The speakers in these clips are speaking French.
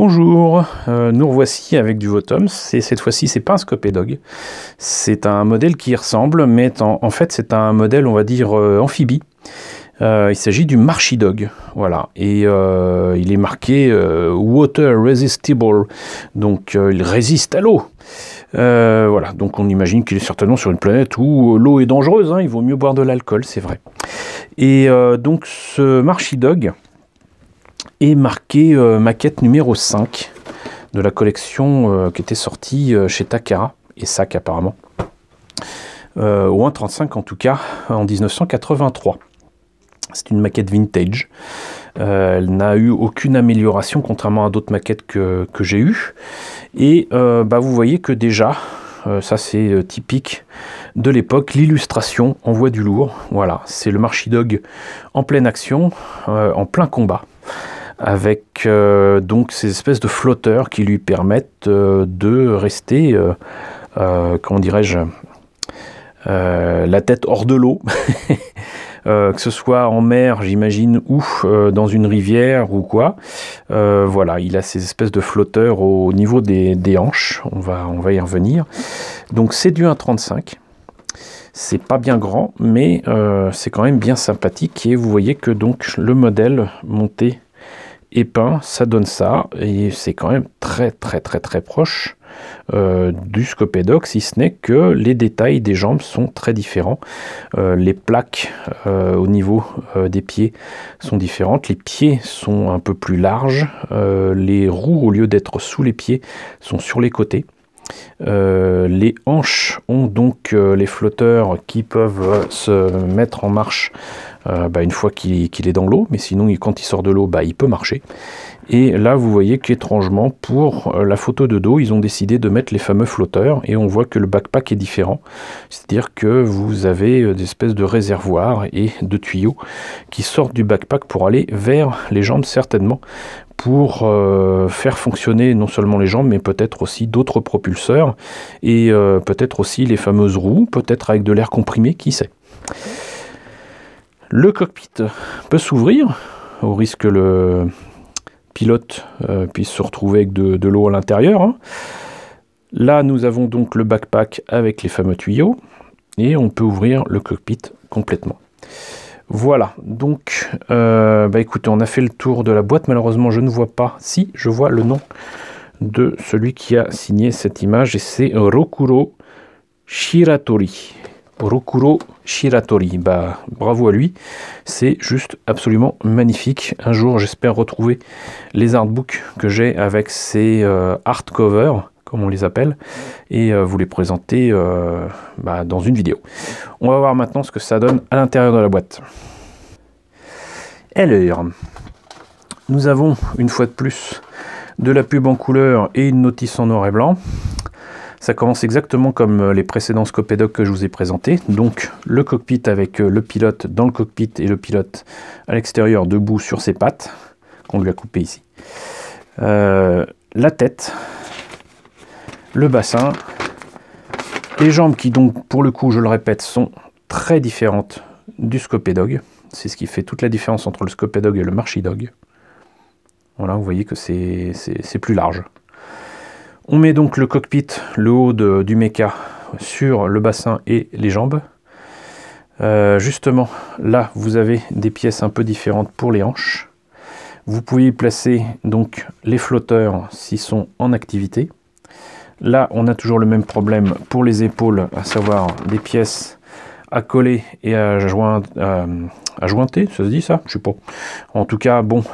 Bonjour, nous revoici avec du Votoms, et cette fois-ci c'est pas un Scopedog, c'est un modèle qui y ressemble, mais en fait c'est un modèle on va dire amphibie. Il s'agit du Marchidog, voilà, et il est marqué Water Resistible, donc il résiste à l'eau. Voilà, donc on imagine qu'il est certainement sur une planète où l'eau est dangereuse, hein, il vaut mieux boire de l'alcool, c'est vrai. Et donc ce Marchidog est marqué maquette numéro 5 de la collection qui était sortie chez Takara, et SAC apparemment, ou 1.35 en tout cas, en 1983. C'est une maquette vintage. Elle n'a eu aucune amélioration, contrairement à d'autres maquettes que j'ai eues. Et vous voyez que déjà, ça c'est typique de l'époque, l'illustration envoie du lourd. Voilà, c'est le Marchidog en pleine action, en plein combat, avec donc ces espèces de flotteurs qui lui permettent de rester, comment dirais-je, la tête hors de l'eau. Que ce soit en mer, j'imagine, ou dans une rivière ou quoi. Voilà, il a ces espèces de flotteurs au niveau des hanches. On va y revenir. Donc c'est du 1.35. C'est pas bien grand, mais c'est quand même bien sympathique. Et vous voyez que donc le modèle monté et peint, ça donne ça. Et c'est quand même très proche du Scopedog, si ce n'est que les détails des jambes sont très différents. Les plaques au niveau des pieds sont différentes. Les pieds sont un peu plus larges. Les roues, au lieu d'être sous les pieds, sont sur les côtés. Les hanches ont donc les flotteurs qui peuvent se mettre en marche une fois qu'il est dans l'eau, mais sinon quand il sort de l'eau, il peut marcher. Et là vous voyez qu'étrangement pour la photo de dos, ils ont décidé de mettre les fameux flotteurs, et on voit que le backpack est différent, c'est-à-dire que vous avez des espèces de réservoirs et de tuyaux qui sortent du backpack pour aller vers les jambes, certainement pour faire fonctionner non seulement les jambes, mais peut-être aussi d'autres propulseurs, et peut-être aussi les fameuses roues, peut-être avec de l'air comprimé, qui sait. Le cockpit peut s'ouvrir, au risque que le pilote puisse se retrouver avec de l'eau à l'intérieur, hein. Là, nous avons donc le backpack avec les fameux tuyaux, et on peut ouvrir le cockpit complètement. Voilà, donc, écoutez, on a fait le tour de la boîte. Malheureusement, je ne vois pas, si, je vois le nom de celui qui a signé cette image, et c'est Rokuro Shiratori. Rokuro Shiratori, bravo à lui, c'est juste absolument magnifique. Un jour, j'espère retrouver les artbooks que j'ai avec ces hardcovers, comme on les appelle, et vous les présenter dans une vidéo. On va voir maintenant ce que ça donne à l'intérieur de la boîte. Alors, nous avons une fois de plus de la pub en couleur et une notice en noir et blanc. Ça commence exactement comme les précédents Scopedog que je vous ai présentés. Donc le cockpit avec le pilote dans le cockpit et le pilote à l'extérieur debout sur ses pattes, qu'on lui a coupé ici. La tête, le bassin, les jambes qui donc pour le coup, je le répète, sont très différentes du Scopedog. C'est ce qui fait toute la différence entre le Scopedog et le Marchidog. Voilà, vous voyez que c'est plus large. On met donc le cockpit, le haut du mecha, sur le bassin et les jambes. Justement, là, vous avez des pièces un peu différentes pour les hanches. Vous pouvez y placer donc les flotteurs s'ils sont en activité. Là, on a toujours le même problème pour les épaules, à savoir des pièces à coller et à jointer, ça se dit ça? Je sais pas. En tout cas, bon,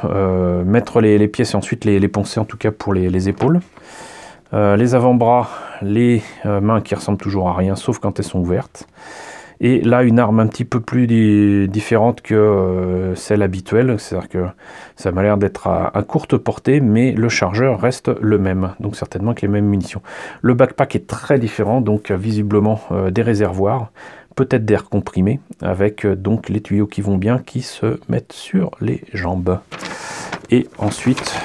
mettre les pièces et ensuite les poncer, en tout cas pour les épaules. Les avant-bras, les mains qui ressemblent toujours à rien, sauf quand elles sont ouvertes. Et là, une arme un petit peu plus différente que celle habituelle, c'est-à-dire que ça m'a l'air d'être à courte portée, mais le chargeur reste le même, donc certainement avec les mêmes munitions. Le backpack est très différent, donc visiblement des réservoirs, peut-être d'air comprimé, avec donc les tuyaux qui vont bien, qui se mettent sur les jambes. Et ensuite,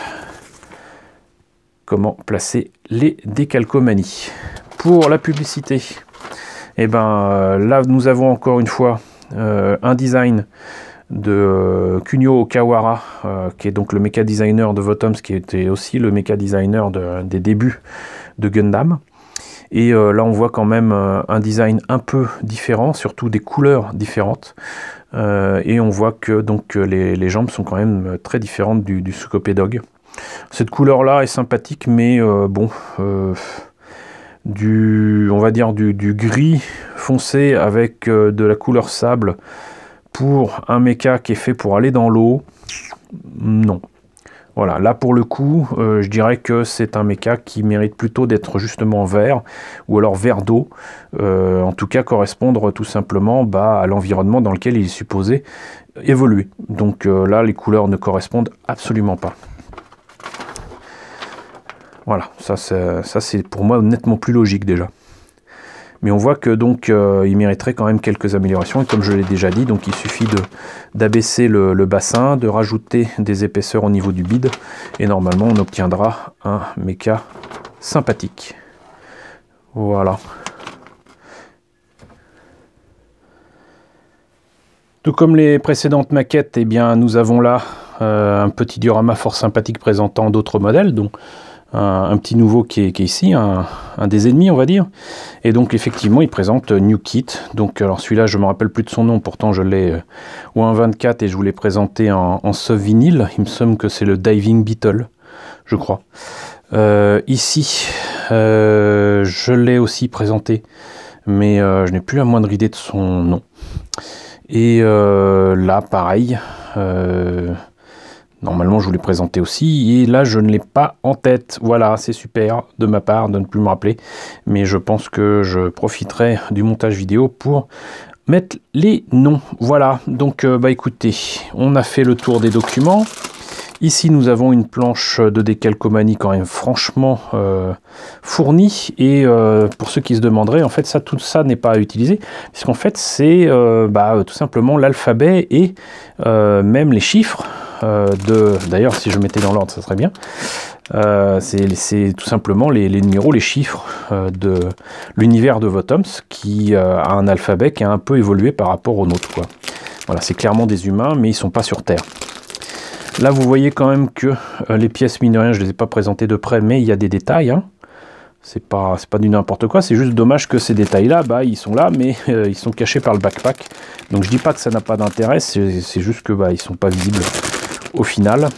comment placer les décalcomanies. Pour la publicité, là nous avons encore une fois un design de Kunio Okawara, qui est donc le méca designer de Votoms, qui était aussi le méca designer des débuts de Gundam. Et là on voit quand même un design un peu différent, surtout des couleurs différentes. Et on voit que donc les jambes sont quand même très différentes du Scopé-Dog. Cette couleur là est sympathique, mais bon, on va dire du gris foncé avec de la couleur sable pour un méca qui est fait pour aller dans l'eau, non. Voilà, là pour le coup, je dirais que c'est un méca qui mérite plutôt d'être justement vert, ou alors vert d'eau, en tout cas correspondre tout simplement à l'environnement dans lequel il est supposé évoluer. Donc là, les couleurs ne correspondent absolument pas. Voilà, ça c'est pour moi nettement plus logique déjà. Mais on voit que donc il mériterait quand même quelques améliorations, et comme je l'ai déjà dit, donc il suffit d'abaisser le bassin, de rajouter des épaisseurs au niveau du bide, et normalement on obtiendra un méca sympathique. Voilà. Tout comme les précédentes maquettes, eh bien, nous avons là un petit diorama fort sympathique présentant d'autres modèles, donc un petit nouveau qui est ici, un des ennemis on va dire. Et donc effectivement il présente New Kit. Donc alors celui-là je me rappelle plus de son nom, pourtant je l'ai au 1.24 et je vous l'ai présenté en vinyle. Il me semble que c'est le Diving Beetle, je crois. Ici je l'ai aussi présenté, mais je n'ai plus la moindre idée de son nom. Et là pareil, normalement je vous l'ai présenté aussi, et là je ne l'ai pas en tête. Voilà, c'est super de ma part de ne plus me rappeler, mais je pense que je profiterai du montage vidéo pour mettre les noms. Voilà, donc écoutez, on a fait le tour des documents. Ici nous avons une planche de décalcomanie quand même franchement fournie, et pour ceux qui se demanderaient, en fait tout ça n'est pas à utiliser, puisqu'en fait c'est tout simplement l'alphabet et même les chiffres. D'ailleurs si je mettais dans l'ordre ça serait bien, c'est tout simplement les numéros, les chiffres de l'univers de Votoms, qui a un alphabet qui a un peu évolué par rapport au nôtre, quoi. Voilà, c'est clairement des humains, mais ils sont pas sur Terre. Là vous voyez quand même que les pièces, mine de rien, je les ai pas présentées de près, mais il y a des détails, hein. C'est pas du n'importe quoi, c'est juste dommage que ces détails là, ils sont là, mais ils sont cachés par le backpack. Donc je dis pas que ça n'a pas d'intérêt, c'est juste que ils sont pas visibles au final.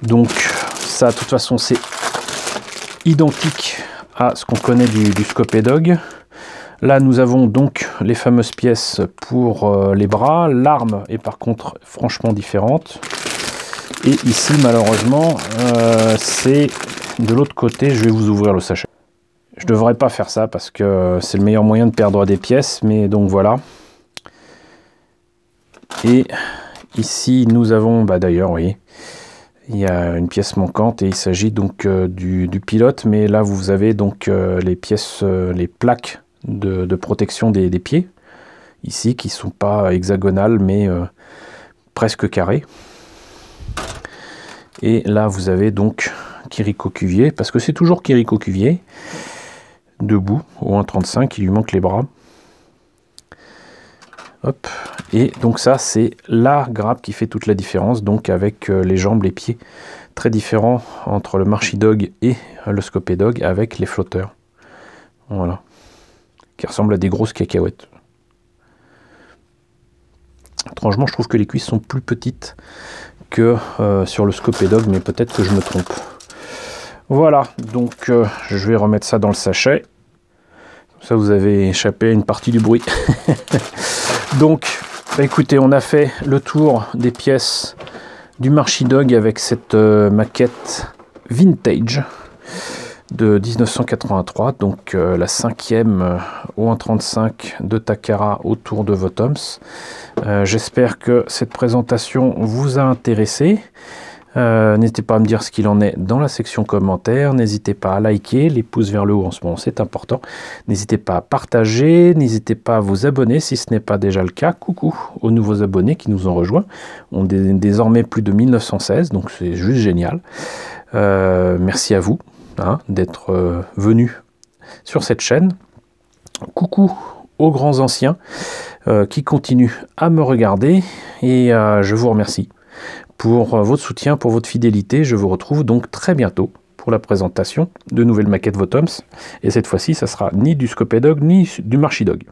Donc ça de toute façon c'est identique à ce qu'on connaît du Scopé-Dog. Là nous avons donc les fameuses pièces pour les bras. L'arme est par contre franchement différente. Et ici malheureusement c'est de l'autre côté. Je vais vous ouvrir le sachet. Je devrais pas faire ça parce que c'est le meilleur moyen de perdre des pièces, mais donc voilà. Et ici nous avons, d'ailleurs oui, il y a une pièce manquante, et il s'agit donc du pilote, mais là vous avez donc les pièces, les plaques de protection des pieds, ici, qui sont pas hexagonales mais presque carrées. Et là vous avez donc Kiriko Cuvier, parce que c'est toujours Kiriko Cuvier, debout au 1.35, il lui manque les bras. Hop. Et donc ça c'est la grappe qui fait toute la différence, donc avec les jambes, les pieds très différents entre le Marchidog et le Scopé-Dog, avec les flotteurs, voilà, qui ressemblent à des grosses cacahuètes. Étrangement je trouve que les cuisses sont plus petites que sur le Scopé-Dog, mais peut-être que je me trompe. Voilà, donc je vais remettre ça dans le sachet. Ça vous avez échappé à une partie du bruit. Donc écoutez, on a fait le tour des pièces du Marchidog avec cette maquette vintage de 1983, donc la 5e au 1.35 de Takara autour de Votoms. J'espère que cette présentation vous a intéressé. N'hésitez pas à me dire ce qu'il en est dans la section commentaires, n'hésitez pas à liker, les pouces vers le haut en ce moment c'est important, n'hésitez pas à partager, n'hésitez pas à vous abonner si ce n'est pas déjà le cas. Coucou aux nouveaux abonnés qui nous ont rejoints, on est désormais plus de 1916, donc c'est juste génial. Merci à vous d'être venus sur cette chaîne. Coucou aux grands anciens qui continuent à me regarder, et je vous remercie pour votre soutien, pour votre fidélité. Je vous retrouve donc très bientôt pour la présentation de nouvelles maquettes Votoms, et cette fois-ci, ça sera ni du Scopedog ni du Marchidog.